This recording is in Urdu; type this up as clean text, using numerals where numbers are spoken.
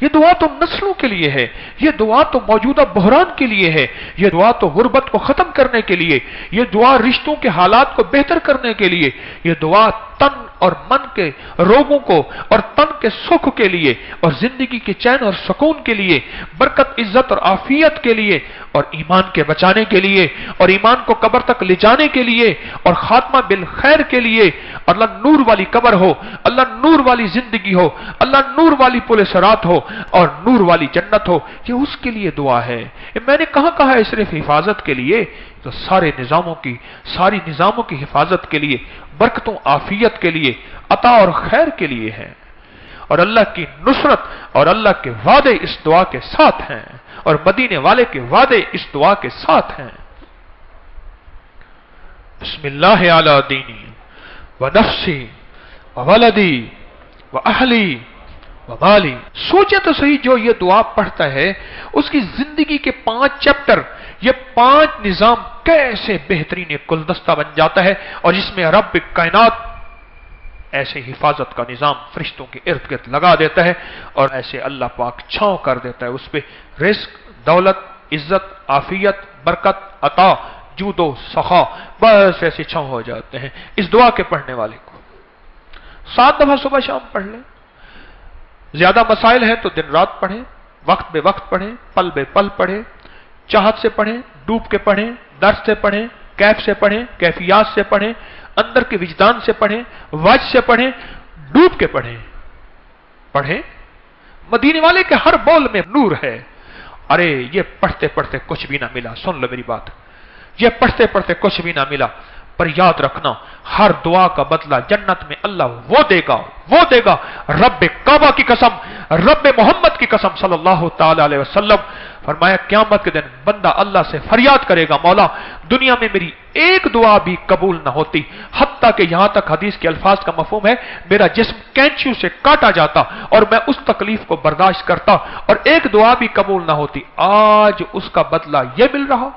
یہ دعا تو نسلوں کے لیے ہے، یہ دعا تو موجودہ بحران کے لیے ہے، یہ دعا تو غربت کو ختم کرنے کے لیے، یہ دعا رشتوں کے حالات کو بہتر کرنے کے لیے، یہ دعا تن اور من کے روگوں کو اور تن کے سکھ کے لیے اور زندگی کے چین اور سکون کے لیے، برکت عزت اور عافیت کے لیے اور ایمان کے بچانے کے لیے اور ایمان کو قبر تک لے جانے کے لیے اور خاتمہ بالخیر کے لیے، اللہ نور والی قبر ہو، اللہ نور والی زندگی ہو، اللہ نور والی پل صراط ہو اور نور والی جنت ہو، یہ اس کے لیے دعا ہے۔ میں نے کہا ہے صرف حفاظت کے لیے، تو ساری نظاموں کی حفاظت کے لیے، برکتوں عافیت کے لیے، عطا اور خیر کے لیے ہے، اور اللہ کی نصرت اور اللہ کے وعدے اس دعا کے ساتھ ہیں، اور مدینے والے کے وعدے اس دعا کے ساتھ ہیں۔ بسم اللہ علی دینی ونفسی وولدی واہلی ومالی۔ سوچیں تو صحیح، جو یہ دعا پڑھتا ہے اس کی زندگی کے 5 چیپٹر، یہ 5 نظام کیسے بہترین ایک گلدستہ بن جاتا ہے، اور جس میں رب کائنات ایسے حفاظت کا نظام فرشتوں کے ارد گرد لگا دیتا ہے، اور ایسے اللہ پاک چھاؤں کر دیتا ہے، اس پہ رزق، دولت، عزت، عافیت، برکت، عطا، جود و سخا، بس ایسے چھاؤں ہو جاتے ہیں اس دعا کے پڑھنے والے کو۔ 7 دفعہ صبح شام پڑھ لیں، زیادہ مسائل ہیں تو دن رات پڑھیں، وقت بے وقت پڑھیں، پل بے پل پڑھیں، چاہت سے پڑھیں، ڈوب کے پڑھیں، درد سے پڑھیں، کیف سے پڑھیں، کیفیات سے پڑھیں، اندر کے وجدان سے پڑھیں، وجہ سے پڑھیں، ڈوب کے پڑھیں۔ مدینے والے کے ہر بول میں نور ہے۔ ارے یہ پڑھتے پڑھتے کچھ بھی نہ ملا، سن لو میری بات، یہ پڑھتے پڑھتے کچھ بھی نہ ملا، پر یاد رکھنا ہر دعا کا بدلہ جنت میں اللہ وہ دے گا، رب کعبہ کی قسم، رب محمد کی قسم صلی اللہ تعالی علیہ وسلم فرمایا قیامت کے دن بندہ اللہ سے فریاد کرے گا، مولا دنیا میں میری ایک دعا بھی قبول نہ ہوتی، حتیٰ کہ یہاں تک حدیث کے الفاظ کا مفہوم ہے میرا جسم کینچیوں سے کاٹا جاتا اور میں اس تکلیف کو برداشت کرتا اور ایک دعا بھی قبول نہ ہوتی، آج اس کا بدلہ یہ مل رہا۔